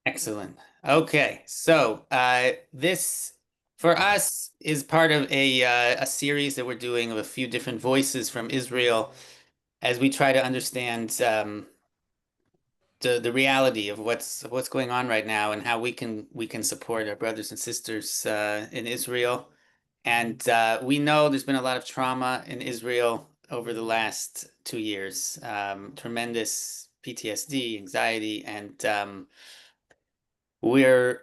Excellent. Okay, so this for us is part of a series that we're doing of a few different voices from Israel as we try to understand the reality of what's going on right now and how we can support our brothers and sisters in Israel. And we know there's been a lot of trauma in Israel over the last 2 years, tremendous PTSD, anxiety, and we're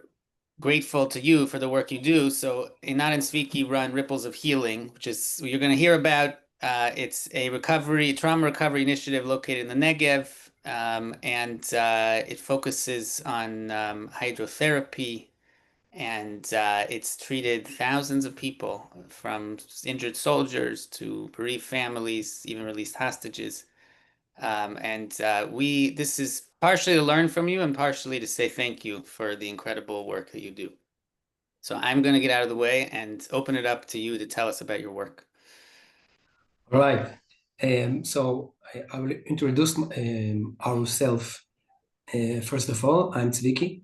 grateful to you for the work you do. So Einat and Tzviki run Ripples of Healing, which is you're going to hear about. It's a trauma recovery initiative located in the Negev, and it focuses on hydrotherapy, and it's treated thousands of people, from injured soldiers to bereaved families, even released hostages. And this is partially to learn from you and partially to say thank you for the incredible work that you do. So I'm going to get out of the way and open it up to you to tell us about your work. All right. So I will introduce ourselves. First of all, I'm Tzviki.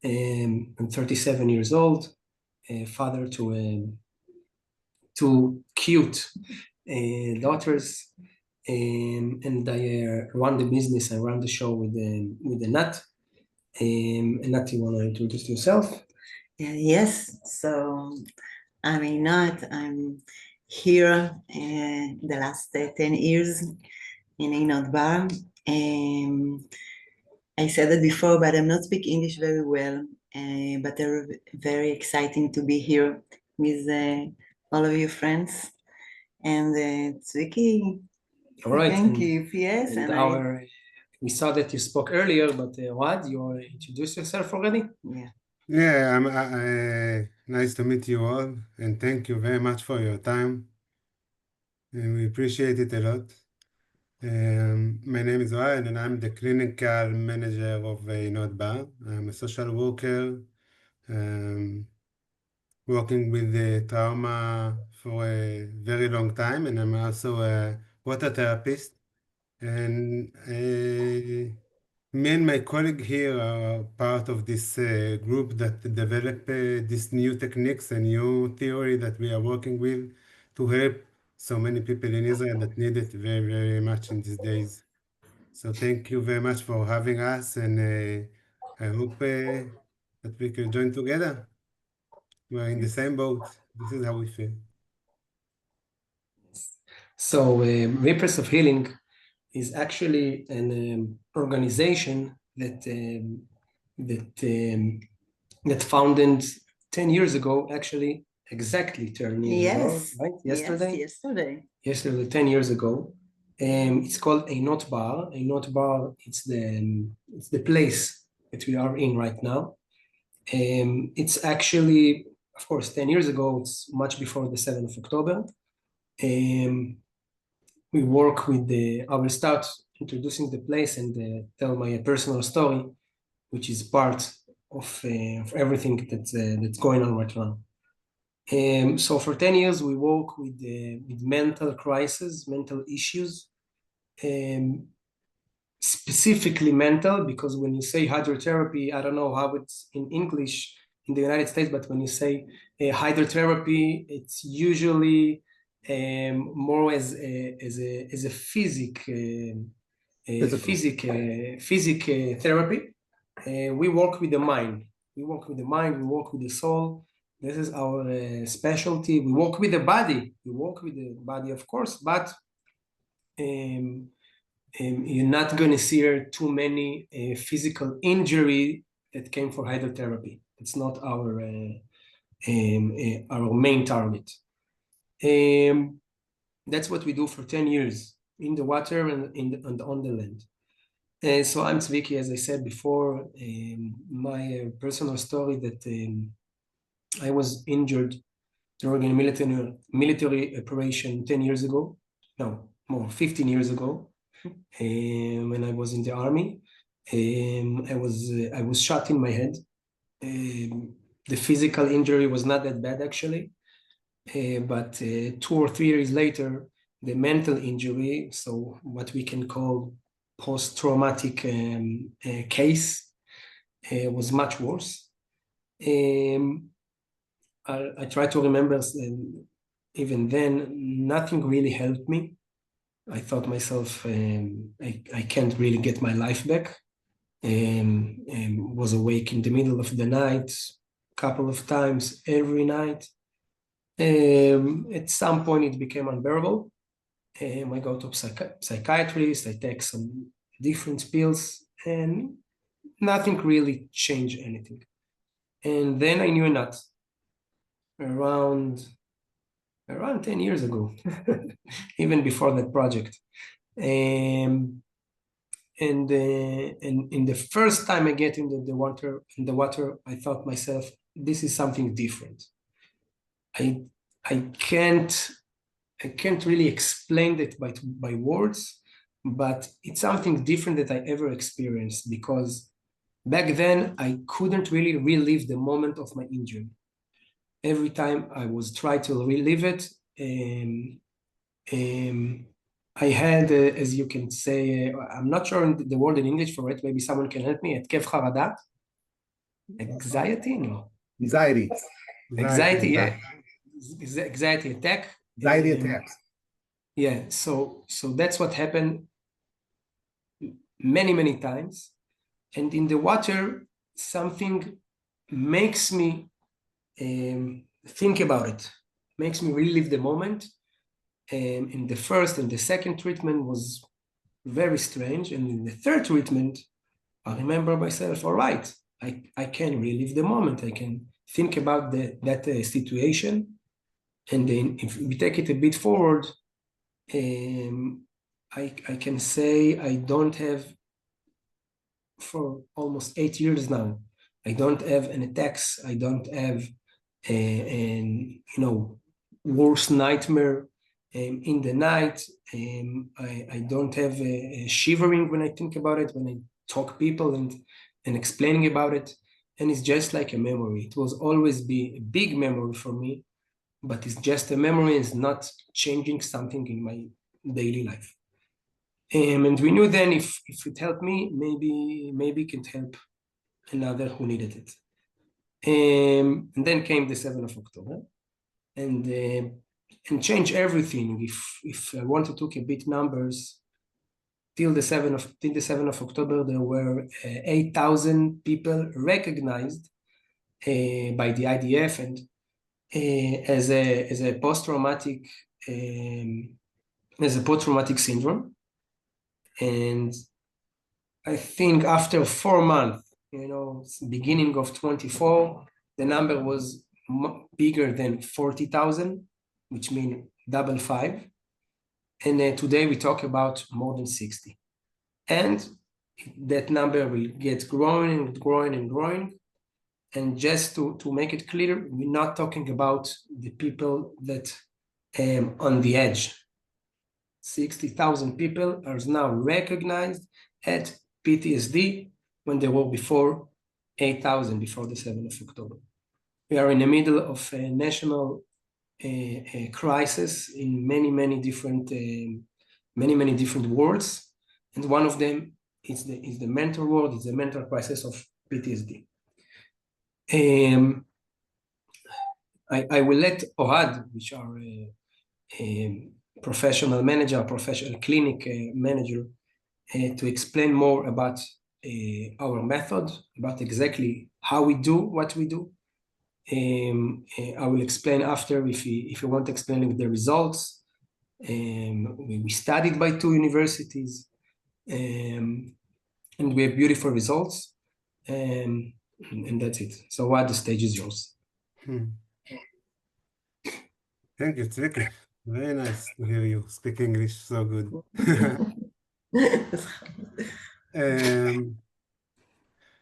I'm 37 years old, father to two cute daughters, and I run the business. I run the show with Einat. Einat, you want to introduce yourself? Yes, so I'm Einat. I'm here the last 10 years in Einat Bar. I said it before, but I'm not speak English very well. But they're very exciting to be here with all of your friends. And Tzviki, All right. thank you. Yes, and we saw that you spoke earlier, but Awad, you introduced yourself already? Yeah. Yeah, nice to meet you all, and thank you very much for your time. And we appreciate it a lot. My name is Ryan, and I'm the clinical manager of Einat Bar. I'm a social worker, working with trauma for a very long time, and I'm also a water therapist. And me and my colleague here are part of this group that developed these new techniques and new theory that we are working with to help so many people in Israel that need it very, very much in these days. So thank you very much for having us, and I hope that we can join together. We're in the same boat. This is how we feel. So Ripples of Healing is actually an organization that founded 10 years ago, actually exactly 10 years ago, right? Yesterday, 10 years ago. It's called Einat Bar. Einat Bar, it's the place that we are in right now. It's actually, of course, 10 years ago, it's much before the 7th of October. We work with I will start introducing the place and tell my personal story, which is part of everything that's going on right now. So for 10 years, we work with mental crisis, mental issues, specifically mental, because when you say hydrotherapy, I don't know how it's in English in the United States, but when you say hydrotherapy, it's usually more as a physic therapy. We work with the mind. We work with the soul. This is our specialty. We work with the body. We work with the body, of course, but you're not going to see here too many physical injury that came for hydrotherapy. It's not our main target. That's what we do for 10 years in the water and on the land. So I'm Tzviki, as I said before. My personal story that I was injured during a military operation 10 years ago. No, more, 15 years ago, when I was in the army. I was shot in my head. The physical injury was not that bad, actually. But 2 or 3 years later, the mental injury, so what we can call post-traumatic case was much worse. I try to remember, even then, nothing really helped me. I thought myself, I can't really get my life back. Was awake in the middle of the night, couple of times every night. At some point, it became unbearable. I go to psychiatrist, I take some different pills, and nothing really changed anything. And then I knew a nut around 10 years ago, even before that project. And in the first time I get in the water, I thought myself, this is something different. I can't really explain it by words, but it's something different that I ever experienced, because back then I couldn't really relive the moment of my injury. Every time I was trying to relive it, I had, as you can say, I'm not sure the word in English for it, maybe someone can help me, התקף חרדה? Anxiety? No. Anxiety. Anxiety, yeah. Anxiety attack. Anxiety attacks. Yeah, so that's what happened many times. And in the water, something makes me think about it, makes me relive the moment. In the first and the second treatment was very strange. And in the third treatment, I remember myself, all right, I can relive the moment. I can think about that situation. And then if we take it a bit forward, I can say I don't have, for almost 8 years now, I don't have an attacks. I don't have worst nightmare in the night. I don't have a shivering when I think about it, when I talk people and explaining about it. And it's just like a memory. It was always be a big memory for me, but it's just a memory. It's not changing something in my daily life. And we knew then if it helped me, maybe it can help another who needed it. And then came the 7th of October, and change everything. If I want to talk a bit numbers, till the 7th of October, there were 8,000 people recognized by the IDF and as a post-traumatic syndrome. And I think after 4 months, beginning of 24, the number was bigger than 40,000, which means double 5. And today we talk about more than 60. And that number will get growing and growing and growing. And just to make it clear, we're not talking about the people that on the edge. 60,000 people are now recognized at PTSD when they were before 8,000, before the 7th of October. We are in the middle of a national crisis in many different worlds, and one of them is the mental world, is the mental crisis of PTSD. I will let Ohad, which are a professional manager, professional clinic manager, to explain more about our method, about exactly how we do what we do. I will explain after if you want explaining the results. We studied by 2 universities, and we have beautiful results. And that's it. So what the stage is yours. Thank you, Tzviki. Very nice to hear you speak English so good.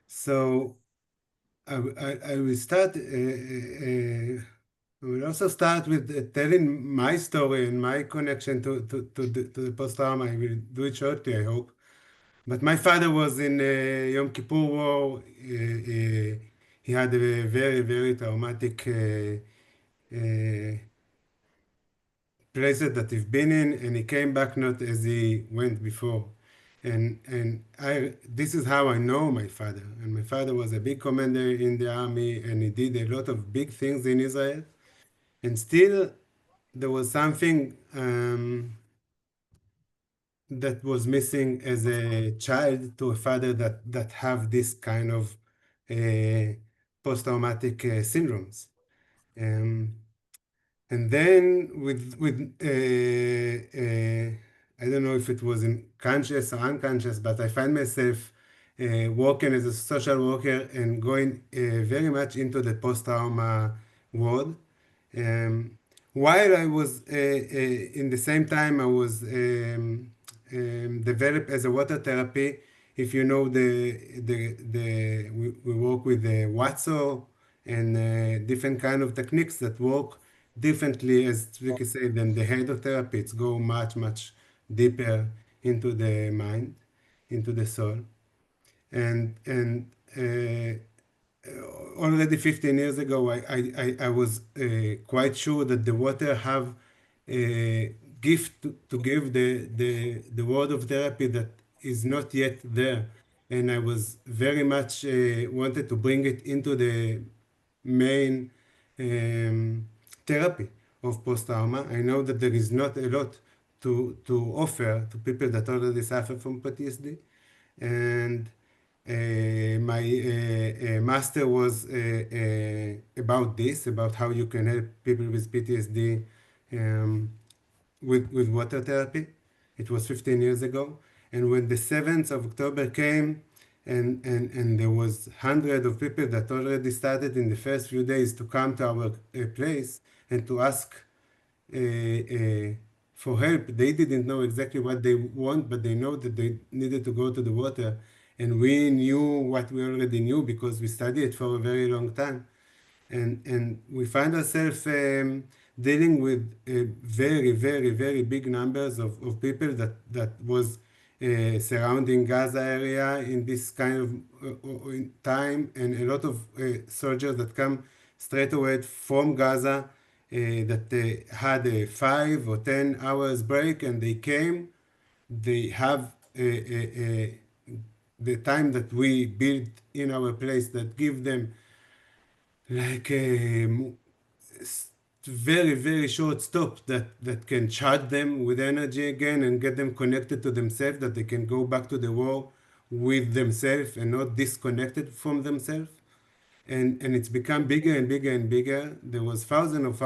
So I will start. I will also start with telling my story and my connection to the post-trauma. I will do it shortly, I hope. But my father was in Yom Kippur War. He had a very traumatic places that he's been in, and he came back not as he went before. And this is how I know my father. And my father was a big commander in the army, and he did a lot of big things in Israel. And still, there was something that was missing as a child to a father that have this kind of post-traumatic syndromes. Um, and then I don't know if it was conscious or unconscious, but I find myself working as a social worker and going very much into the post-trauma world. Um, while I was in the same time, I was developed as a water therapy. If you know we work with the Watso and different kind of techniques that work differently, as Vicky said, than the hydrotherapy. It's go much deeper into the mind, into the soul, and already 15 years ago, I was quite sure that the water have a gift to give the word of therapy that is not yet there. And I was very much wanted to bring it into the main therapy of post-trauma. I know that there is not a lot to offer to people that already suffer from PTSD. And my master was about this, about how you can help people with PTSD um, with water therapy. It was 15 years ago. And when the 7th of October came, and there was hundreds of people that already started in the first few days to come to our place and to ask for help. They didn't know exactly what they want, but they know that they needed to go to the water. And we knew what we already knew because we studied it for a very long time. And we find ourselves dealing with very big numbers of people that was surrounding Gaza area in this kind of in time, and a lot of soldiers that come straight away from Gaza that had a 5 or 10 hours break, and they came. They have the time that we built in our place that give them like a very short stop that can charge them with energy again and get them connected to themselves, that they can go back to the war with themselves and not disconnected from themselves. And it's become bigger and bigger and bigger. There was thousands of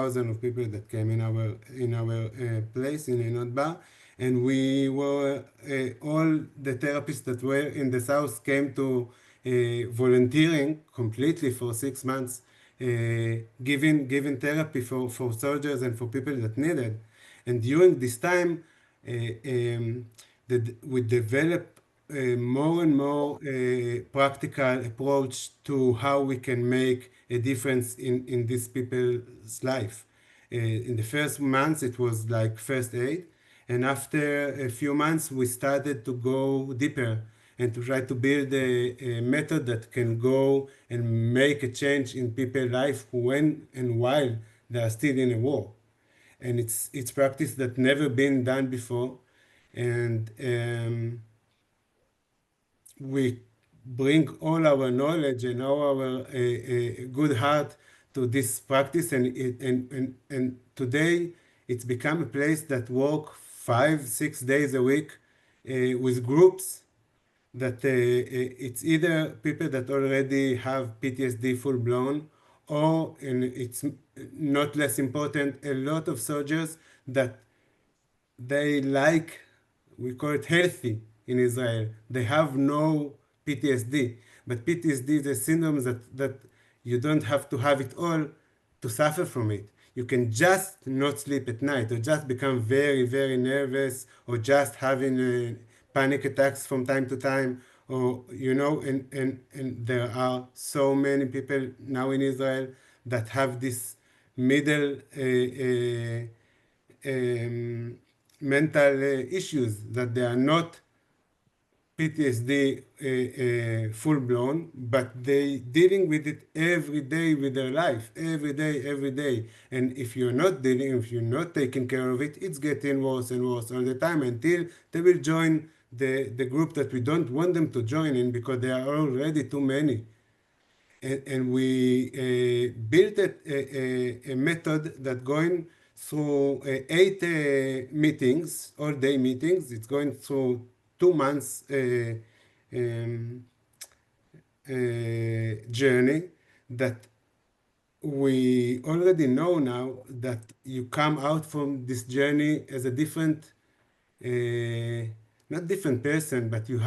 people that came in our place in Einot Bar, and we were all the therapists that were in the south came to volunteering completely for 6 months, giving therapy for soldiers and for people that needed. And during this time, uh, um, we developed more and more practical approach to how we can make a difference in these people's life. In the first months, it was like first aid. And after a few months, we started to go deeper and to try to build a method that can go and make a change in people's life when and while they are still in a war. And it's practice that never been done before. And we bring all our knowledge and all our good heart to this practice, and today it's become a place that work 5 6 days a week with groups that it's either people that already have PTSD full blown, or, and it's not less important, a lot of soldiers that they like, we call it healthy in Israel. They have no PTSD, but PTSD is a syndrome that you don't have to have it all to suffer from it. You can just not sleep at night, or just become very nervous, or just having panic attacks from time to time, or and there are so many people now in Israel that have this middle mental issues, that they are not PTSD full blown, but they dealing with it every day with their life, every day. And if you're not dealing, if you're not taking care of it, it's getting worse and worse all the time until they will join the group that we don't want them to join in because there are already too many. And we built a method that going through 8 meetings, all day meetings. It's going through 2 months um, journey that we already know now that you come out from this journey as a different, not different person, but you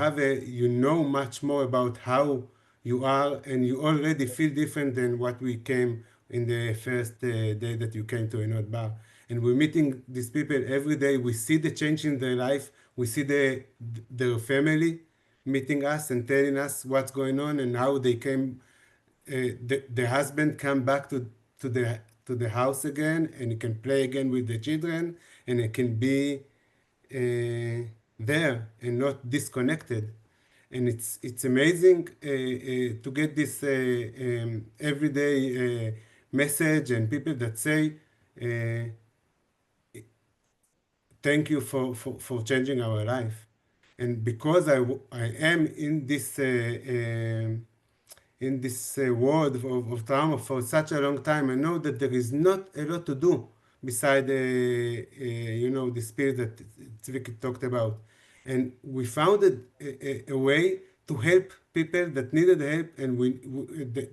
know much more about how you are, and you already feel different than what we came in the first day that you came to Enot Bar. And we're meeting these people every day. We see the change in their life. We see their family meeting us and telling us what's going on and how they came. The husband come back to the house again, and he can play again with the children, and it can be there and not disconnected. And it's amazing to get this everyday message and people that say thank you for changing our life. And because I am in this world of trauma for such a long time, I know that there is not a lot to do beside the spirit that Tzviki talked about. And we found a way to help people that needed help, and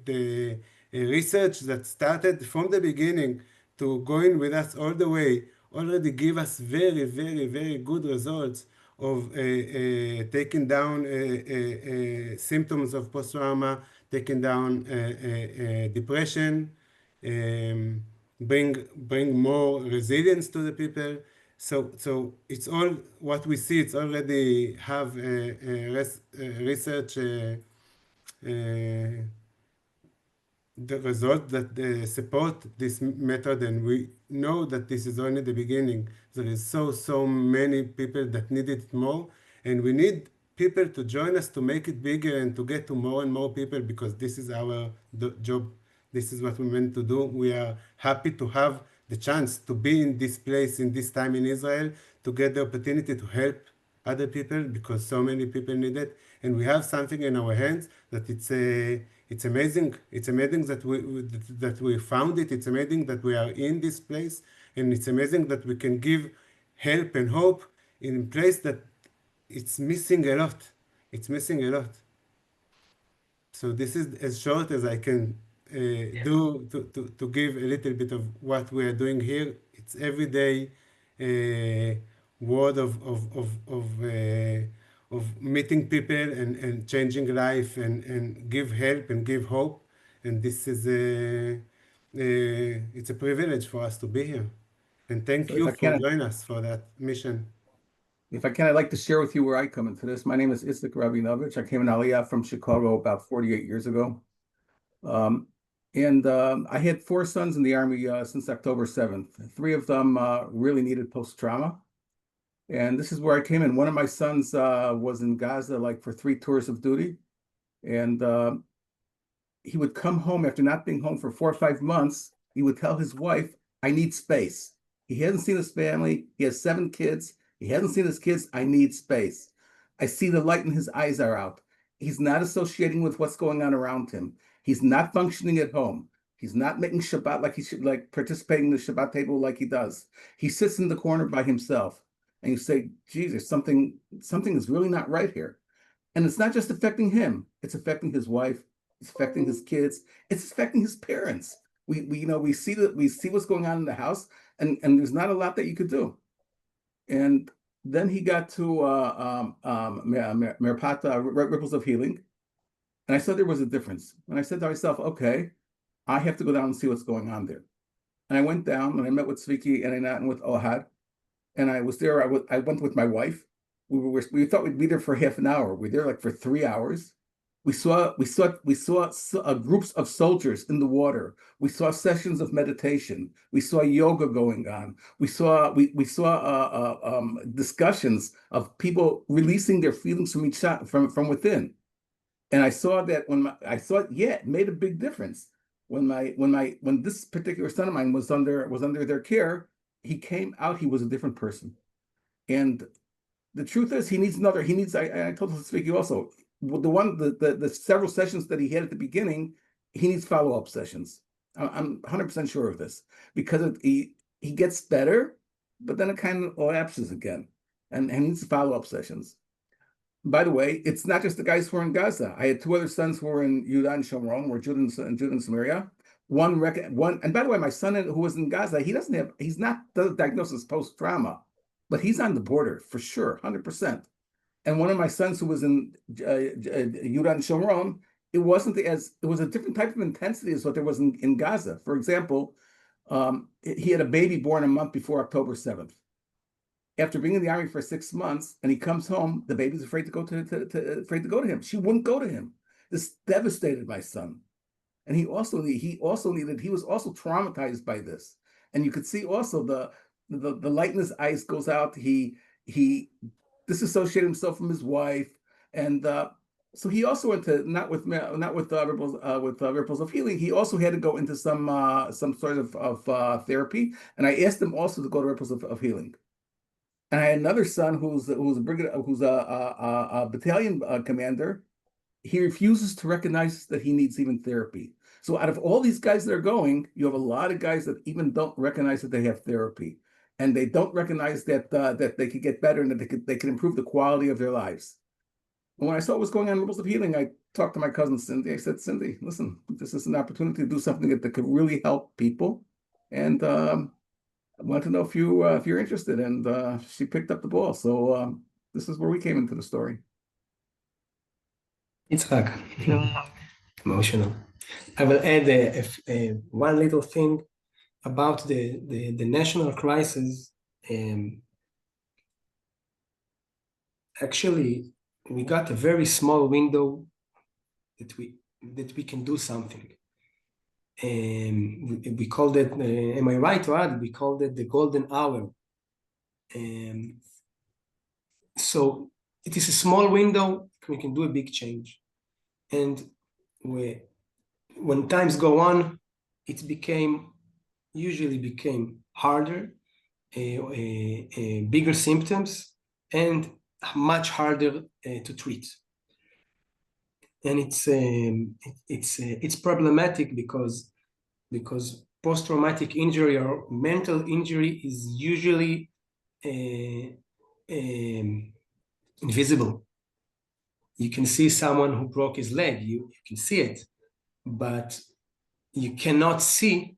the research that started from the beginning to going with us all the way already give us very, very, very good results of taking down symptoms of post-trauma, taking down depression, bring more resilience to the people. So it's all what we see. It's already have research the result that support this method, and we know that this is only the beginning. There is so many people that need it more, and we need people to join us to make it bigger and to get to more and more people, because this is our job. This is what we meant to do. We are happy to have the chance to be in this place, in this time in Israel, to get the opportunity to help other people, because so many people need it, and we have something in our hands that it's amazing. It's amazing that we found it. It's amazing that we are in this place, and it's amazing that we can give help and hope in a place that it's missing a lot. It's missing a lot. So this is as short as I can do to give a little bit of what we are doing here. It's everyday word of meeting people and changing life and give help and give hope. And this is it's a privilege for us to be here. And thank So if you I for can, joining us for that mission. I'd like to share with you where I come into this. My name is Isaac Rabinovich. I came in Aliyah from Chicago about 48 years ago. I had 4 sons in the Army since October 7th. 3 of them really needed post-trauma. And this is where I came in. One of my sons was in Gaza like for 3 tours of duty. And he would come home after not being home for 4 or 5 months. He would tell his wife, I need space. He hasn't seen his family. He has 7 kids. He hasn't seen his kids. I need space. I see the light in his eyes are out. He's not associating with what's going on around him. He's not functioning at home. He's not making Shabbat like he should, like participating in the Shabbat table like he does. He sits in the corner by himself. And you say, Jesus, something is really not right here. And it's not just affecting him. It's affecting his wife. It's affecting his kids. It's affecting his parents. We see what's going on in the house, and there's not a lot that you could do. And then he got to Merpata, Ripples of Healing, and I saw there was a difference. And I said to myself, okay, I have to go down and see what's going on there. And I went down and I met with Tzviki and I met with Ohad, and I was there. I went with my wife. We thought we'd be there for half an hour. We were there like for 3 hours. We saw groups of soldiers in the water. We saw sessions of meditation. We saw yoga going on. We saw discussions of people releasing their feelings from within. And I saw that it made a big difference. When this particular son of mine was under their care, he came out. He was a different person, and The truth is, he needs, I told Tzviki also, the several sessions that he had at the beginning, he needs follow-up sessions. I'm 100% sure of this, because he gets better, but then it kind of lapses again, and he needs follow-up sessions. By the way, it's not just the guys who are in Gaza. I had two other sons who were in Yehuda and Shomron, or Judah and Samaria. One, and by the way, my son who was in Gaza, he's not the diagnosis post-trauma, but he's on the border for sure, 100%. And one of my sons who was in Yehuda and Shomron, it was a different type of intensity as what there was in Gaza. For example, he had a baby born a month before October 7th. After being in the army for 6 months, and he comes home, the baby's afraid to go to him. She wouldn't go to him. This devastated my son, and he was also traumatized by this. And you could see also the light in his eyes goes out. He disassociated himself from his wife, and so he also went to not with Ripples of Healing. He also had to go into some sort of therapy, and I asked him also to go to Ripples of Healing. And I had another son who's a battalion commander. He refuses to recognize that he needs even therapy. So out of all these guys that are going, you have a lot of guys that even don't recognize that they have therapy, and they don't recognize that that they could get better and that they could improve the quality of their lives. And when I saw what was going on in Ripples of Healing, I talked to my cousin Cindy. I said, Cindy, listen, this is an opportunity to do something that could really help people, and I wanted to know if you're interested, and she picked up the ball. So this is where we came into the story. Yitzhak, emotional. I will add one little thing about the national crisis. Actually, we got a very small window that we can do something. We called it, am I right, Rad? We called it the golden hour. So it is a small window, we can do a big change. And when times go on, it usually became harder, bigger symptoms, and much harder to treat. And it's problematic because post-traumatic injury or mental injury is usually invisible. You can see someone who broke his leg, you can see it, but you cannot see,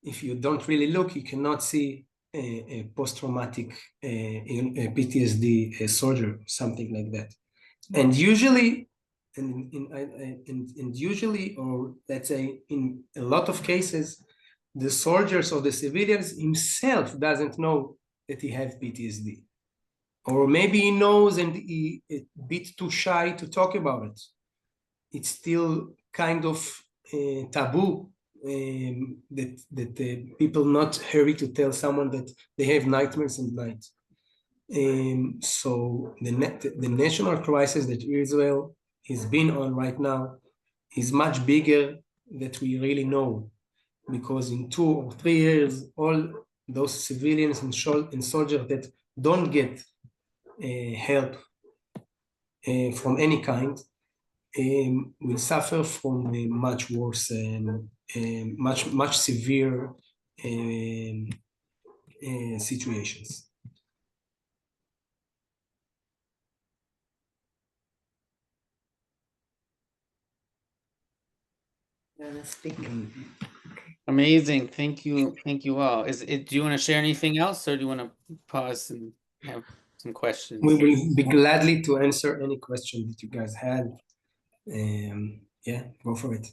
if you don't really look, you cannot see a post-traumatic PTSD soldier, something like that. And usually, or let's say in a lot of cases, the soldiers or the civilians himself doesn't know that he has PTSD. Or maybe he knows and he a bit too shy to talk about it. It's still kind of taboo that people not hurry to tell someone that they have nightmares at night. So the national crisis that Israel is been on right now is much bigger than we really know, because in 2 or 3 years, all those civilians and soldiers that don't get help from any kind will suffer from much worse and much severe situations. Amazing. Thank you all. Do you want to share anything else, or do you want to pause and have some questions? We will be gladly to answer any question that you guys had. Yeah, go for it.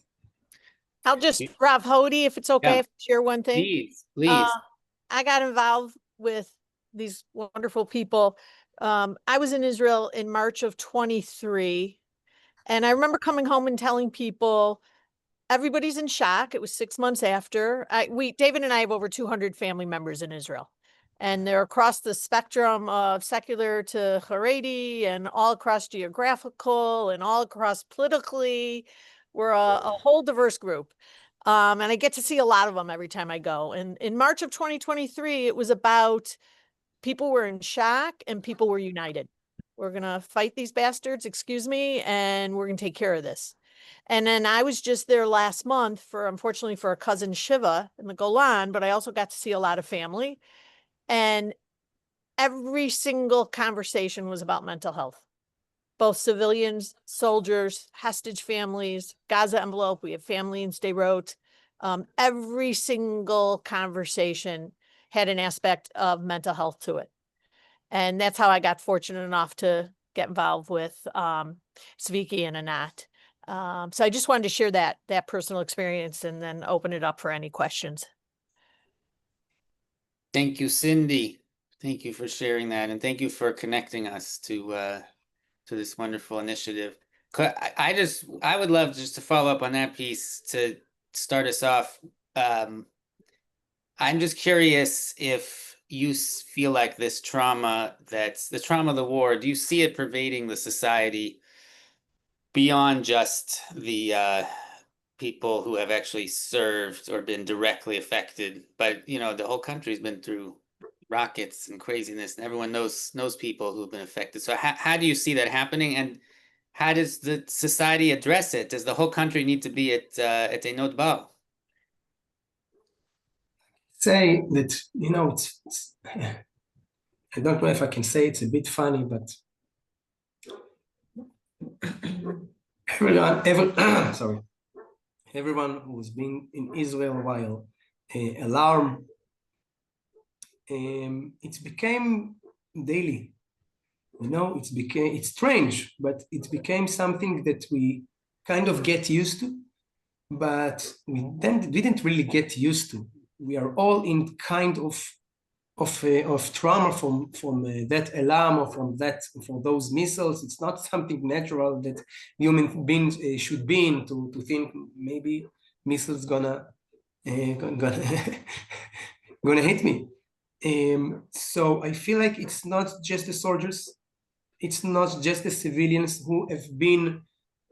I'll just, Rav Hody, if it's okay, if I share one thing. Please. I got involved with these wonderful people. I was in Israel in March of 23, and I remember coming home and telling people, everybody's in shock. It was 6 months after. David and I have over 200 family members in Israel, and they're across the spectrum of secular to Haredi, and all across geographical and all across politically. We're a whole diverse group. And I get to see a lot of them every time I go. And in March of 2023, it was about people were in shock and people were united. We're going to fight these bastards, excuse me, and we're going to take care of this. And then I was just there last month for, unfortunately, for a cousin Shiva in the Golan, but I also got to see a lot of family. And every single conversation was about mental health. Both civilians, soldiers, hostage families, Gaza envelope, we have family in Sderot. Every single conversation had an aspect of mental health to it. And that's how I got fortunate enough to get involved with Zviki and Anat. So I just wanted to share that personal experience and then open it up for any questions. Thank you, Cindy. Thank you for sharing that, and thank you for connecting us to this wonderful initiative. I would love just to follow up on that piece to start us off. I'm just curious if you feel like this trauma, that's the trauma of the war, do you see it pervading the society beyond just the people who have actually served or been directly affected? But you know, the whole country's been through rockets and craziness, and everyone knows people who've been affected. So how do you see that happening, and how does the society address it? Does the whole country need to be at Einot Bar? Say that, you know, it's I don't know if I can say it's a bit funny, but everyone who's been in Israel a while, alarm, it became daily. You know, it's strange, but it became something that we kind of get used to, but we then didn't really get used to. We are all in kind of trauma from that alarm or from those missiles. It's not something natural that human beings should be in to think maybe missiles gonna hit me. So I feel like it's not just the soldiers, it's not just the civilians who have been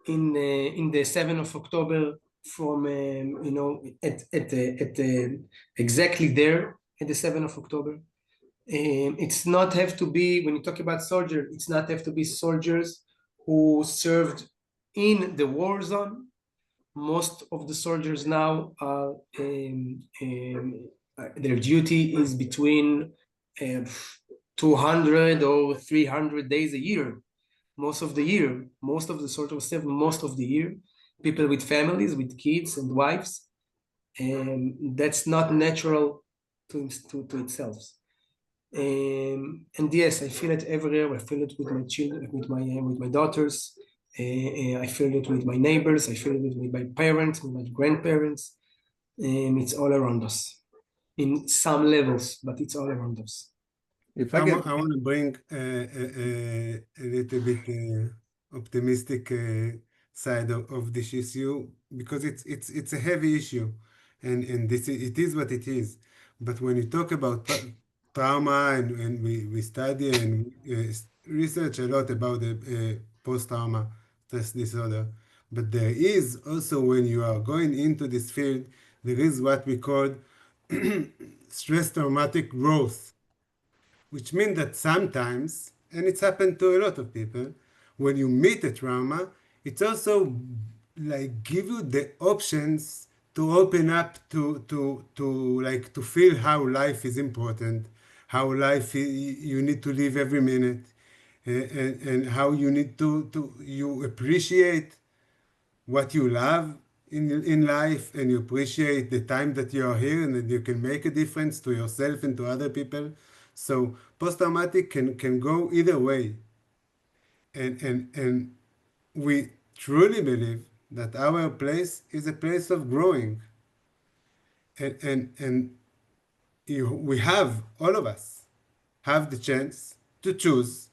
in the 7th of October from you know, at exactly there at the 7th of October. It's not have to be, when you talk about soldiers, it's not have to be soldiers who served in the war zone. Most of the soldiers now are their duty is between 200 or 300 days a year, most of the year, most of the soldiers serve most of the year. People with families, with kids and wives, and that's not natural to itself. And yes, I feel it everywhere. I feel it with my children, with my daughters. I feel it with my neighbors. I feel it with my parents, with my grandparents. It's all around us in some levels, but it's all around us. If I I could, want to bring a little bit optimistic side of this issue, because it's a heavy issue, and it is what it is. But when you talk about trauma, and we study and research a lot about the post-trauma stress disorder, but there is also, when you are going into this field, there is what we call stress traumatic growth, which means that sometimes, and it's happened to a lot of people, when you meet a trauma, it's also like give you the options to open up to like to feel how life is important, how you need to live every minute, and how you need to you appreciate what you love in life, and you appreciate the time that you are here, and that you can make a difference to yourself and to other people. So post-traumatic can go either way. And we truly believe that our place is a place of growing. And we have, all of us, have the chance to choose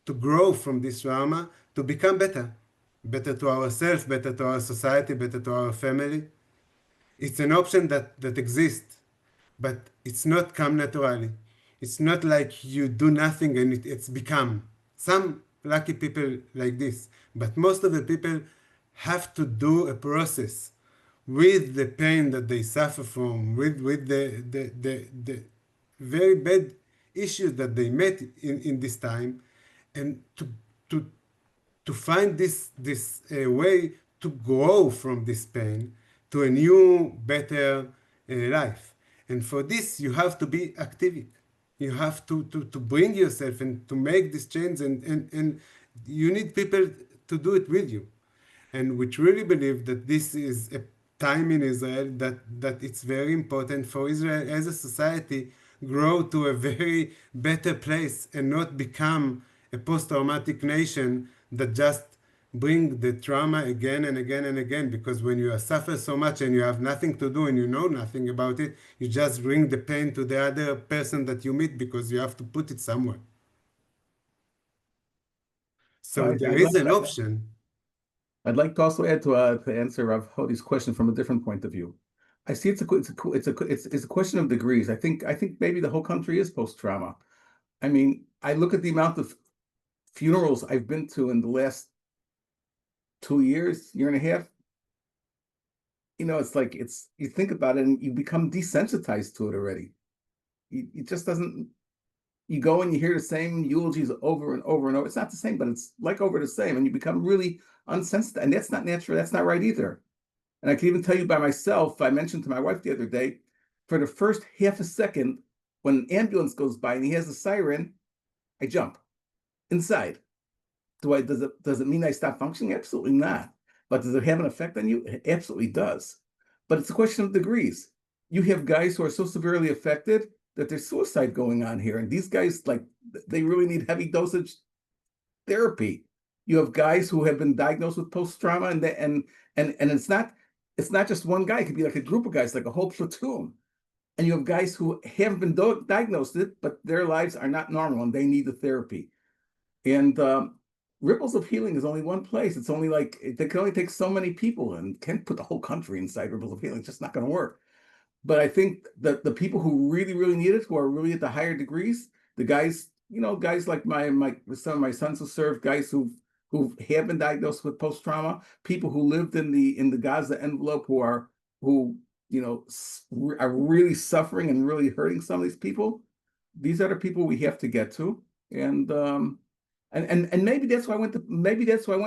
to grow from this trauma, to become better. Better to ourselves, better to our society, better to our family. It's an option that exists, but it's not come naturally. It's not like you do nothing and it's become. Some lucky people like this, but most of the people have to do a process with the pain that they suffer from, with the very bad issues that they met in this time, and to find this way to grow from this pain to a new, better life. And for this, you have to be active. You have to bring yourself and to make this change, and you need people to do it with you. And we truly believe that this is a time in Israel that it's very important for Israel as a society grow to a very better place and not become a post-traumatic nation that just bring the trauma again and again and again. Because when you suffer so much and you have nothing to do and you know nothing about it, you just bring the pain to the other person that you meet because you have to put it somewhere. So there is an option. I'd like to also add to answer Rav Hodi's question from a different point of view. I see it's a question of degrees. I think maybe the whole country is post-trauma. I mean, I look at the amount of funerals I've been to in the last 2 years, year and a half. You know, it's like you think about it and you become desensitized to it already. It just doesn't. You go and you hear the same eulogies over and over and over. It's not the same, but it's like over the same, and you become really unsensitized, and that's not natural. That's not right either. And I can even tell you by myself, I mentioned to my wife the other day, for the first half a second, when an ambulance goes by and he has a siren, I jump inside. Does it mean I stop functioning? Absolutely not. But does it have an effect on you? It absolutely does. But it's a question of degrees. You have guys who are so severely affected that there's suicide going on here. And these guys, like, they really need heavy dosage therapy. You have guys who have been diagnosed with post-trauma, and it's not just one guy. It could be like a group of guys, like a whole platoon. And you have guys who haven't been diagnosed with it, but their lives are not normal and they need the therapy. And Ripples of Healing is only one place. It's only like, they can only take so many people and can't put the whole country inside Ripples of Healing. It's just not going to work. But I think that the people who really, really need it, who are really at the higher degrees, the guys, guys like some of my sons who served, guys who have been diagnosed with post-trauma, people who lived in the Gaza envelope who are really suffering and really hurting some of these people. These are the people we have to get to. And maybe that's why I went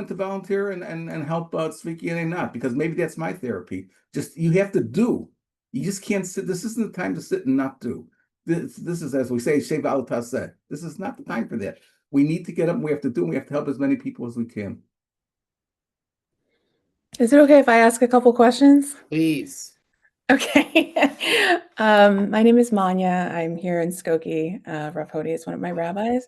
to volunteer and help Tzviki and Einat, because maybe that's my therapy. Just, you have to do. You just can't sit. This isn't the time to sit and not do. This is, as we say, Sheva al Taseh. This is not the time for that. We need to get up and we have to do, and we have to help as many people as we can. Is it okay if I ask a couple questions? Please. Okay. My name is Manya. I'm here in Skokie. Rav Hodi is one of my rabbis.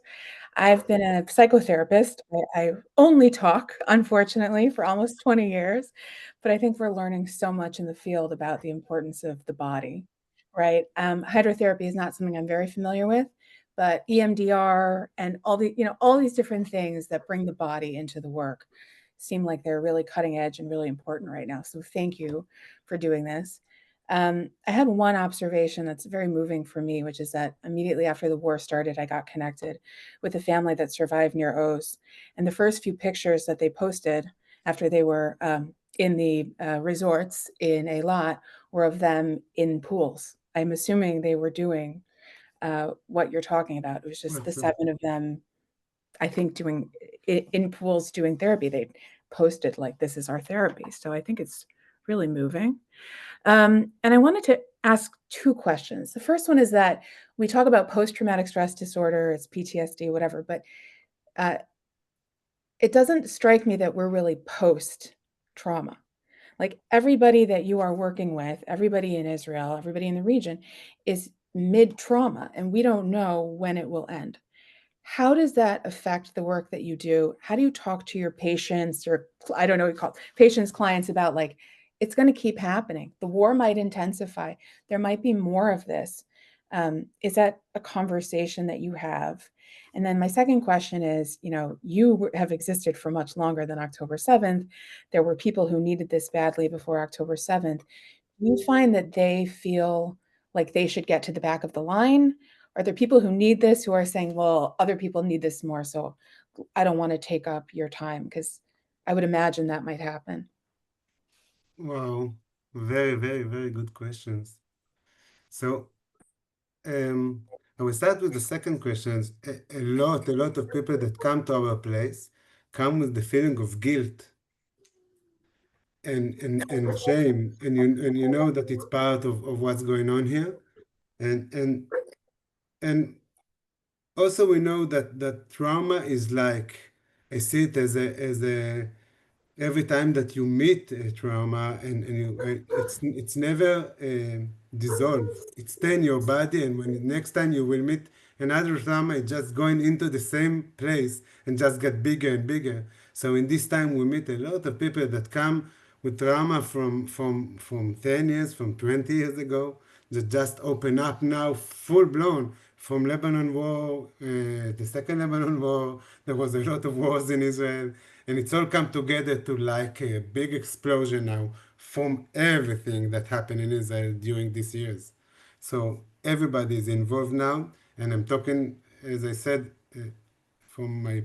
I've been a psychotherapist. I only talk, unfortunately, for almost 20 years, but I think we're learning so much in the field about the importance of the body, right? Hydrotherapy is not something I'm very familiar with, but EMDR and all these different things that bring the body into the work seem like they're really cutting edge and really important right now. So thank you for doing this. I had one observation that's very moving for me, which is that immediately after the war started, I got connected with a family that survived near Oz. And the first few pictures that they posted after they were in the resorts in Eilat were of them in pools. I'm assuming they were doing what you're talking about. It was just the 7 of them, I think, doing in pools, doing therapy. They posted like, this is our therapy. So I think it's really moving. And I wanted to ask 2 questions. The first one is that we talk about post-traumatic stress disorder, it's PTSD, whatever, but it doesn't strike me that we're really post-trauma. Like, everybody that you are working with, everybody in Israel, everybody in the region is mid-trauma, and we don't know when it will end. How does that affect the work that you do? How do you talk to your patients, or I don't know what you call it, patients, clients, about like, it's going to keep happening. The war might intensify. There might be more of this. Is that a conversation that you have? And then my second question is, you have existed for much longer than October 7th. There were people who needed this badly before October 7th. Do you find that they feel like they should get to the back of the line? Are there people who need this who are saying, well, other people need this more, so I don't want to take up your time? Because I would imagine that might happen. Wow, very, very, very good questions. So I will start with the second question. A lot of people that come to our place come with the feeling of guilt and shame, and you know that it's part of what's going on here, and also we know that trauma is like, I see it as a every time that you meet a trauma and it's never dissolved. It stay in your body, and when next time you will meet another trauma, it's just going into the same place and just get bigger and bigger. So in this time we meet a lot of people that come with trauma from 10 years, from 20 years ago, that just open up now full blown from Lebanon war, the second Lebanon war. There was a lot of wars in Israel, and it's all come together to like a big explosion now from everything that happened in Israel during these years. So everybody is involved now, and I'm talking, as I said, from my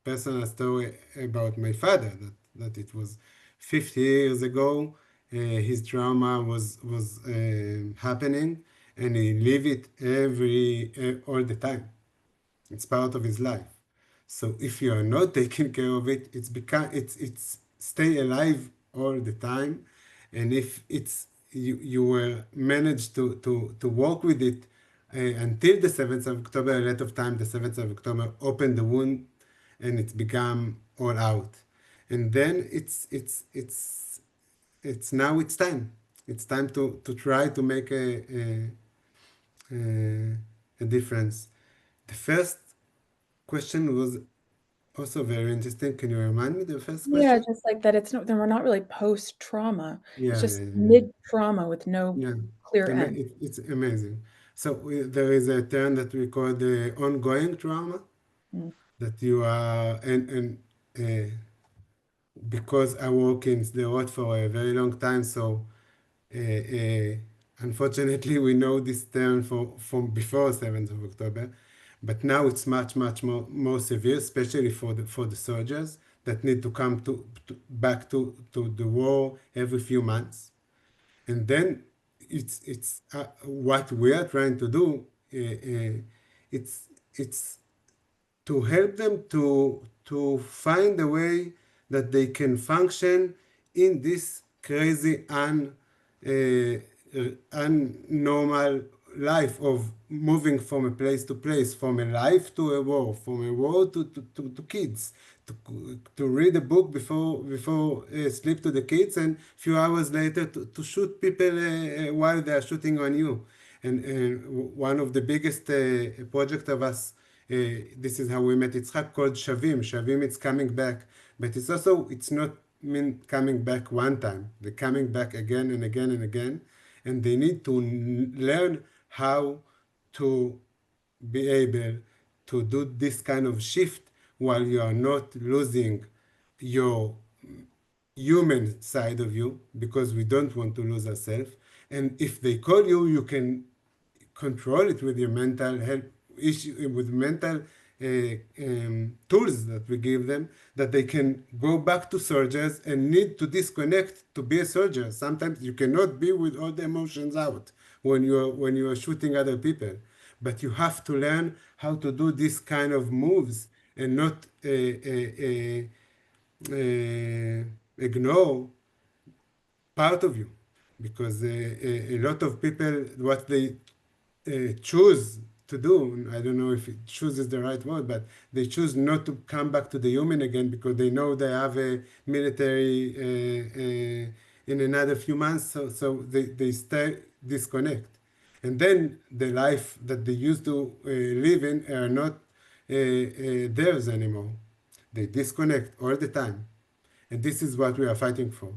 personal story about my father, that it was 50 years ago, his trauma was happening, and he lived it all the time. It's part of his life. So if you are not taking care of it, it's stay alive all the time. And if you were managed to work with it until the 7th of October, a lot of time the 7th of October opened the wound and it's become all out. And then it's now it's time. It's time to try to make a difference. The first question was also very interesting. Can you remind me the first Yeah, question? just like that it's not, then we're not really post-trauma. It's Yeah, just yeah, yeah. mid-trauma with no Yeah, clear end. it's amazing. So there is a term that we call the ongoing trauma, Mm. that you are, and because I work in Sderot for a very long time, so unfortunately we know this term from before 7th of October, but now it's much more severe, especially for the soldiers that need to come back to the war every few months. And then it's what we are trying to do. It's to help them to find a way that they can function in this crazy unnormal life of moving from a place to place, from a life to a war, from a war to kids, to read a book before sleep to the kids, and a few hours later to shoot people while they are shooting on you. And one of the biggest project of us, this is how we met Yitzhak, called Shavim. Shavim, it's coming back, but it's not mean coming back one time. They're coming back again and again and again, and they need to learn how to be able to do this kind of shift while you are not losing your human side of you, because we don't want to lose ourselves. And if they call you, you can control it with your mental health issue, with mental tools that we give them, that they can go back to soldiers and need to disconnect to be a soldier. Sometimes you cannot be with all the emotions out when you are shooting other people, but you have to learn how to do this kind of moves and not ignore part of you, because a lot of people, what they choose to do, I don't know if choose is the right word, but they choose not to come back to the human again because they know they have a military in another few months, so they stay disconnect. And then the life that they used to live in are not theirs anymore. They disconnect all the time. And this is what we are fighting for.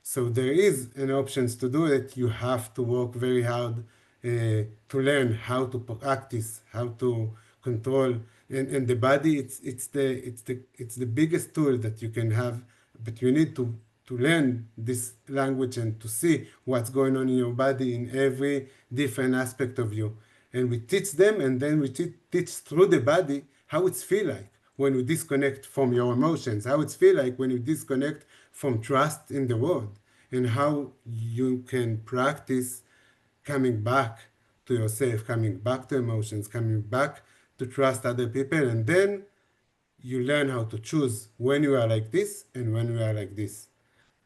So there is an options to do it. You have to work very hard to learn how to practice, how to control. And the body, it's the biggest tool that you can have, but you need to learn this language and to see what's going on in your body in every different aspect of you. And we teach them, and then we teach through the body how it's feel like when you disconnect from your emotions, how it's feel like when you disconnect from trust in the world, and how you can practice coming back to yourself, coming back to emotions, coming back to trust other people, and then you learn how to choose when you are like this and when you are like this.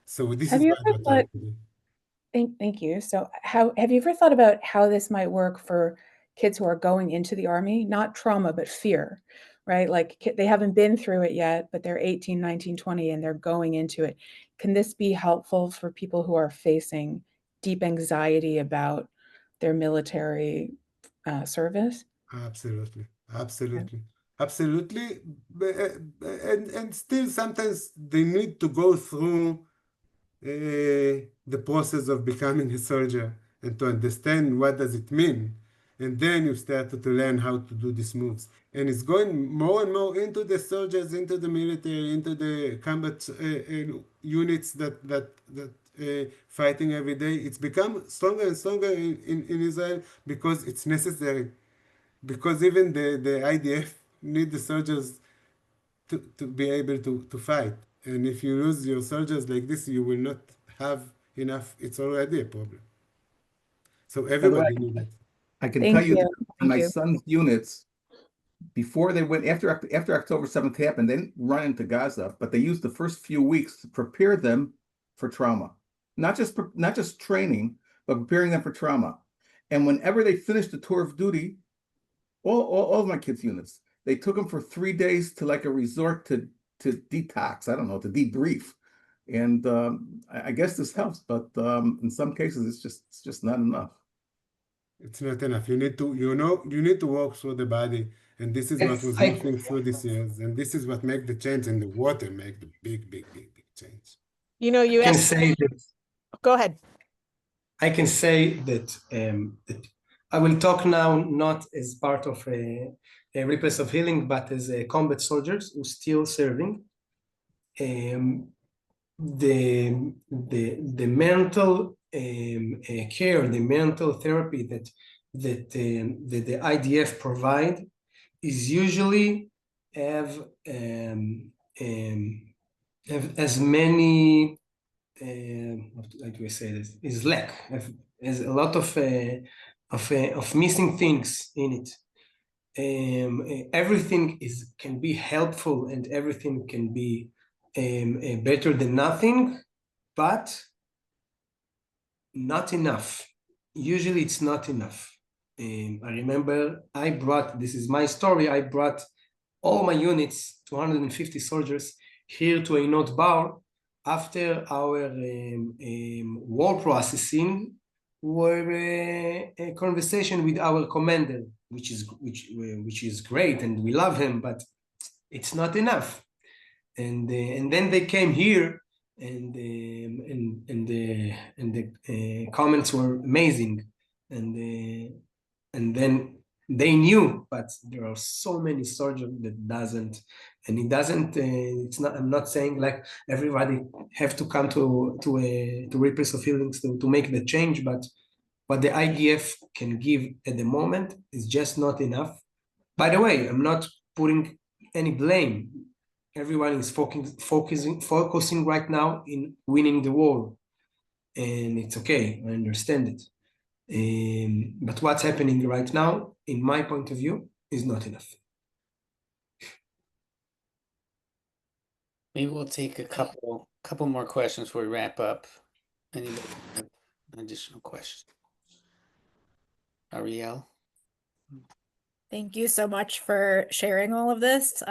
So this Have is you what ever we're thought, trying to do. thank you. So have you ever thought about how this might work for kids who are going into the army? Not trauma, but fear, right? Like they haven't been through it yet, but they're 18, 19, 20, and they're going into it. Can this be helpful for people who are facing deep anxiety about their military service? Absolutely, absolutely, absolutely. And still sometimes they need to go through the process of becoming a soldier and to understand what does it mean. And then you start to learn how to do these moves. And it's going more and more into the soldiers, into the military, into the combat units that fighting every day. It's become stronger and stronger in Israel because it's necessary. Because even the IDF need the soldiers to be able to fight. And if you lose your soldiers like this, you will not have enough. It's already a problem. So By the way, everybody knew that. I can Thank tell you you. that Thank my you. son's units, before they went after October 7th happened, they didn't run into Gaza, but they used the first few weeks to prepare them for trauma. Not just training, but preparing them for trauma. And whenever they finished the tour of duty, all of my kids' units, they took them for 3 days to like a resort to detox. I don't know, to debrief. And I guess this helps, but in some cases it's just not enough. It's not enough. You need to, you need to walk through the body. And this is what Yes, was I, missing through these years. And this is what make the change, and the water make the big, big, big, big change. You know, you can asked, say that go ahead. I can say that, that I will talk now not as part of a Ripples of Healing, but as a combat soldiers who still serving. The mental care, the mental therapy that the IDF provide is usually have as many how do I say this, is lack, has a lot of missing things in it. Everything can be helpful and everything can be better than nothing, but not enough. Usually it's not enough. I remember this is my story, I brought all my units, 250 soldiers, here to Einot Bar after our war processing were a conversation with our commander, which is great, and we love him, but it's not enough. And then they came here, and the comments were amazing, and then they knew, but there are so many soldiers that doesn't, and it doesn't. It's not. I'm not saying like everybody have to come to Ripples of Healings to make the change, but what the IDF can give at the moment is just not enough. By the way, I'm not putting any blame. Everyone is focusing right now in winning the war, and it's okay. I understand it. But what's happening right now, in my point of view, is not enough. Maybe we'll take a couple more questions before we wrap up. Anybody have an additional question? Ariel? Thank you so much for sharing all of this.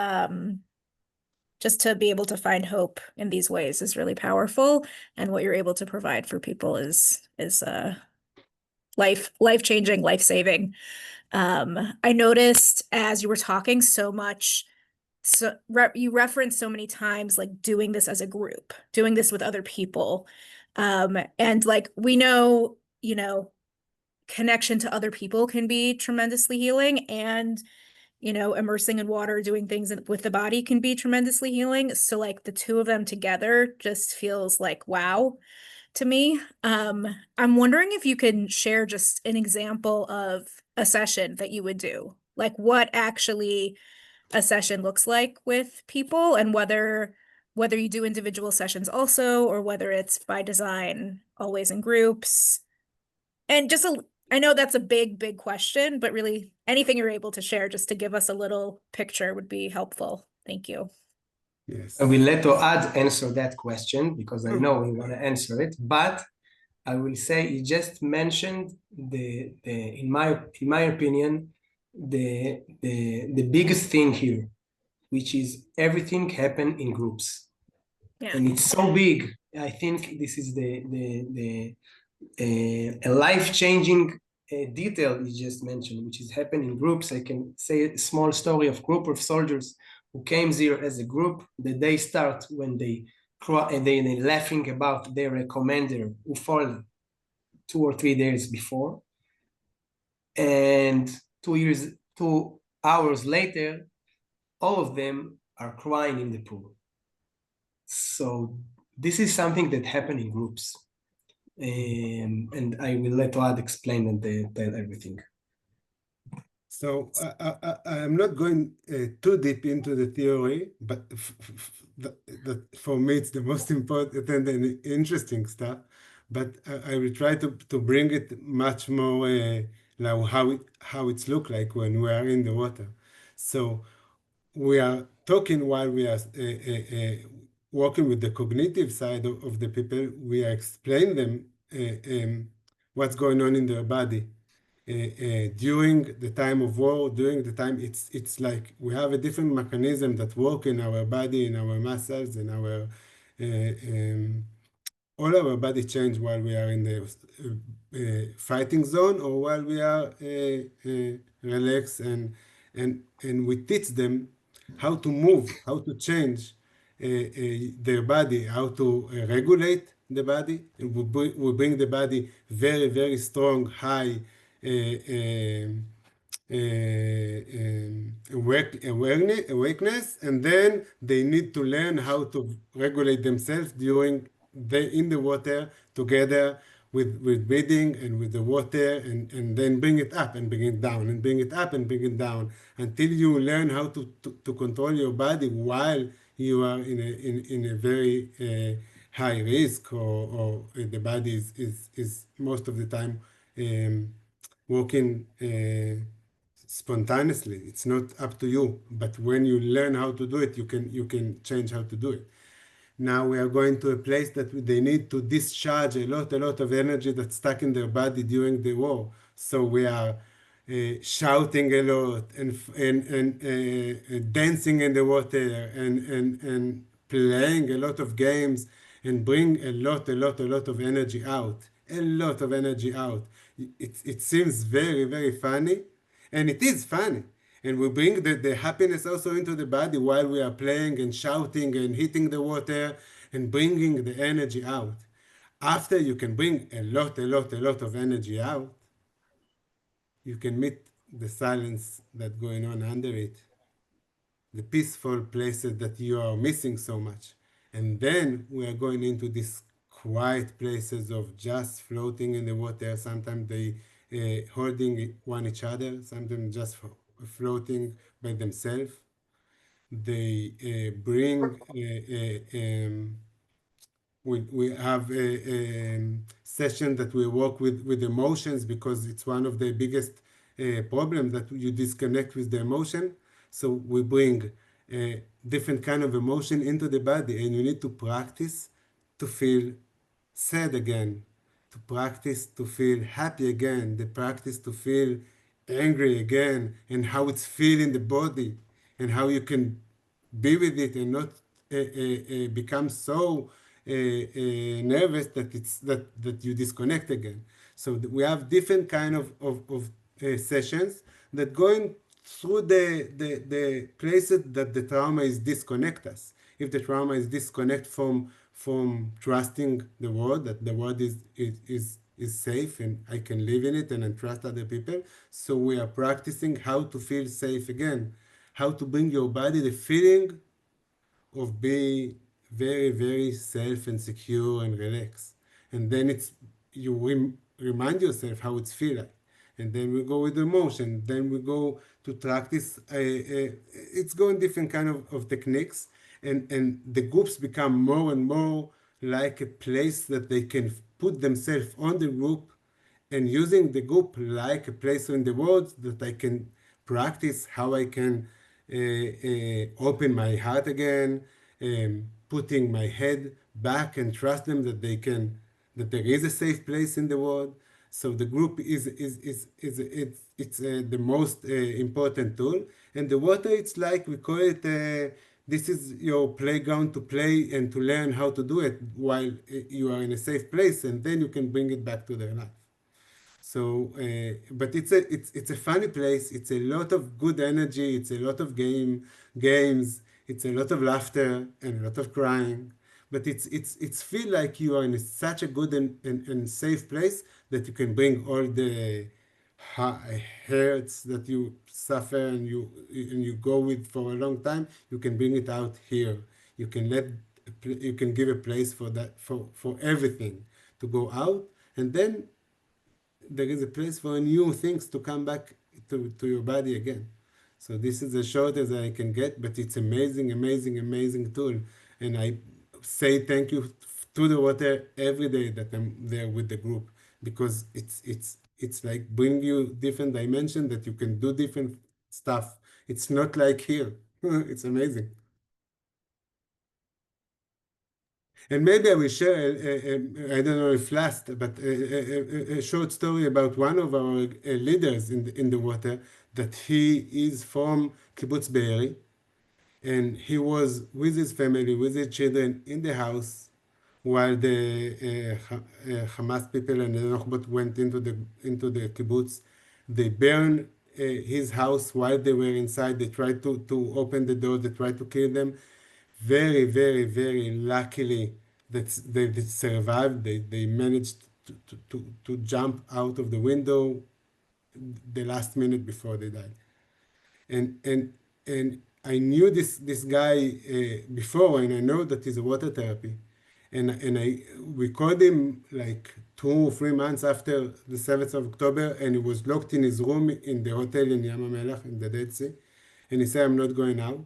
Just to be able to find hope in these ways is really powerful, and what you're able to provide for people is life-changing, life-saving. I noticed as you were talking so much, you referenced so many times like doing this as a group, doing this with other people, and like we know, you know, connection to other people can be tremendously healing, and you know, immersing in water, doing things with the body can be tremendously healing. So like the two of them together just feels like wow to me. I'm wondering if you can share just an example of a session that you would do, like what actually a session looks like with people, and whether you do individual sessions also, or whether it's by design always in groups. And just I know that's a big question, but really anything you're able to share just to give us a little picture would be helpful. Thank you. Yes. I will let Oad answer that question because I know he want to answer it, but I will say he just mentioned in my opinion, the biggest thing here, which is everything happen in groups. Yeah. And it's so big. I think this is a life-changing detail you just mentioned, which is happening in groups. I can say a small story of group of soldiers who came here as a group. The day start when they laughing about their commander who fallen 2 or 3 days before, and 2 hours later, all of them are crying in the pool. So this is something that happened in groups. And I will let Oad explain and tell everything. So I'm not going too deep into the theory, but for me it's the most important and interesting stuff. But I will try to bring it much more like how it's look like when we are in the water. So we are talking while we are working with the cognitive side of the people. We explain them what's going on in their body. During the time of war, during the time, it's like we have a different mechanism that work in our body, in our muscles, in our all our body change while we are in the fighting zone or while we are relaxed, and we teach them how to move, how to change their body, how to regulate the body. And we bring the body very, very strong, high awareness, and then they need to learn how to regulate themselves during in the water together with breathing and with the water, and then bring it up and bring it down and bring it up and bring it down until you learn how to control your body while you are in a very high risk, or the body is most of the time working spontaneously. It's not up to you, but when you learn how to do it, you can change how to do it. Now we are going to a place that they need to discharge a lot of energy that's stuck in their body during the war. So we are shouting a lot and dancing in the water and playing a lot of games and bring a lot of energy out. A lot of energy out. It seems very, very funny, and it is funny. And we bring the happiness also into the body while we are playing and shouting and hitting the water and bringing the energy out. After you can bring a lot of energy out, you can meet the silence that's going on under it, the peaceful places that you are missing so much. And then we are going into these quiet places of just floating in the water. Sometimes they holding each other, sometimes just floating by themselves. They bring we have a session that we work with emotions, because it's one of the biggest problems that you disconnect with the emotion. So we bring different kind of emotion into the body, and you need to practice to feel sad again, to practice to feel happy again, the practice to feel angry again, and how it's feel in the body, and how you can be with it and not become so nervous that you disconnect again. So we have different kind of sessions that going through the places that the trauma is disconnect us. If the trauma is disconnect from trusting the world, that the world is safe and I can live in it and I trust other people. So we are practicing how to feel safe again, how to bring your body the feeling of being very, very safe and secure and relaxed. And then you remind yourself how it's feel like. And then we go with the emotion. Then we go to practice. It's going different kind of techniques. And the groups become more and more like a place that they can put themselves on the group and using the group like a place in the world that I can practice how I can open my heart again, putting my head back and trust them that that there is a safe place in the world. So the group is it's the most important tool, and the water, it's like we call it. This is your playground to play and to learn how to do it while you are in a safe place, and then you can bring it back to their life. So, but it's a funny place. It's a lot of good energy. It's a lot of games. It's a lot of laughter and a lot of crying. But it's feel like you are in such a good and safe place that you can bring all the hurts that you suffer and you go with for a long time. You can bring it out here. You can you can give a place for that for everything to go out, and then there is a place for new things to come back to your body again. So this is as short as I can get, but it's amazing, amazing, amazing tool. And I say thank you to the water every day that I'm there with the group, because it's like bring you different dimension that you can do different stuff. It's not like here. It's amazing. And maybe I will share, I don't know if last, but a short story about one of our leaders in the water, that he is from Kibbutz Be'eri, and he was with his family, with his children in the house while the Hamas people and the Nochbot went into the kibbutz. They burned his house while they were inside. They tried to open the door. They tried to kill them. Very, very, very luckily that they survived. They managed to jump out of the window the last minute before they died. And I knew this guy before, and I know that he's a water therapy. And we called him like 2 or 3 months after the 7th of October, and he was locked in his room in the hotel in Yam HaMelech in the Dead Sea. And he said, I'm not going out.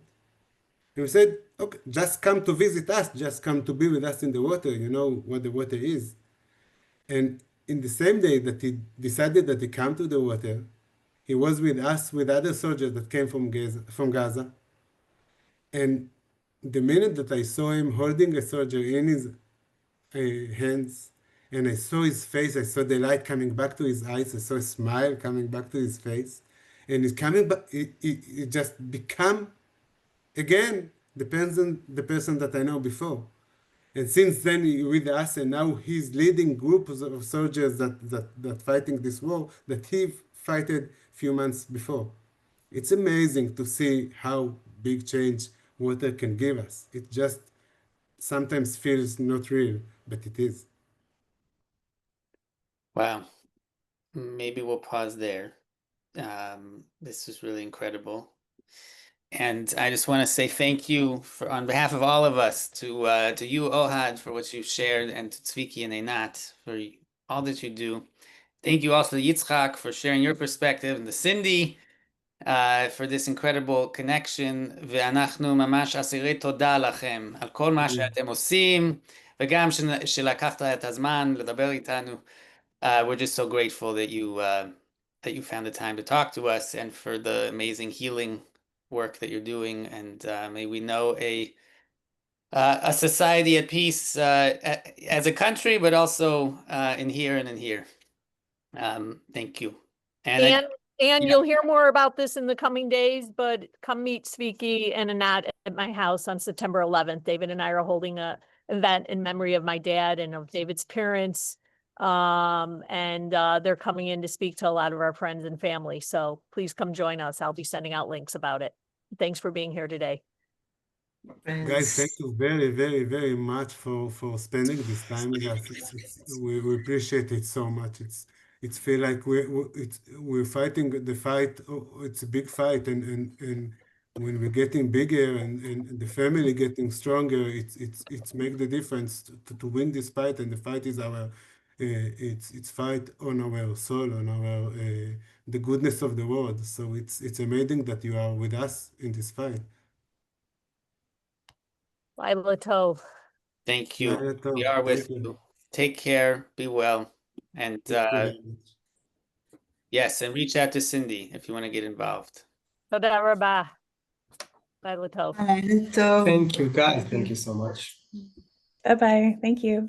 And we said, okay, just come to visit us, just come to be with us in the water. You know what the water is. And in the same day that he decided that he come to the water, he was with us, with other soldiers that came from Gaza. And the minute that I saw him holding a soldier in his hands, and I saw his face, I saw the light coming back to his eyes, I saw a smile coming back to his face, and he's coming back, he just become again the person that I know before. And since then he with us, and now he's leading groups of soldiers that fighting this war that he fighted few months before. It's amazing to see how big change water can give us. It just sometimes feels not real, but it is. Wow. Maybe we'll pause there. This was really incredible. And I just want to say thank you on behalf of all of us to you, Ohad, for what you've shared, and to Tzviki and Einat for all that you do. Thank you also to Yitzchak for sharing your perspective, and to Cindy for this incredible connection. ואנחנו ממש אסירי תודה לכם על כל מה שאתם עושים, וגם שלקחת את הזמן לדבר איתנו. We're just so grateful that you found the time to talk to us, and for the amazing healing work that you're doing. And may we know a society at peace as a country, but also in here and in here. Thank you. And yeah. you'll hear more about this in the coming days, but come meet Tzviki and Einat at my house on September 11th. David and I are holding an event in memory of my dad and of David's parents. And they're coming in to speak to a lot of our friends and family. So please come join us. I'll be sending out links about it. Thanks for being here today. Guys, thank you very, very, very much for spending this time with us. We appreciate it so much. It's feel like we're fighting the fight. It's a big fight, and when we're getting bigger and the family getting stronger, it's make the difference to win this fight. And the fight is our it's fight on our soul, on our the goodness of the world. So it's amazing that you are with us in this fight. Laila Tov. Thank you. Laila Tov. We are with Thank you. you. Take care. Be well. And Thank you very much. Yes, and reach out to Cindy if you want to get involved. תודה רבה. לילה טוב. לילה טוב. Thank you, guys. Thank you so much. Bye bye. Thank you.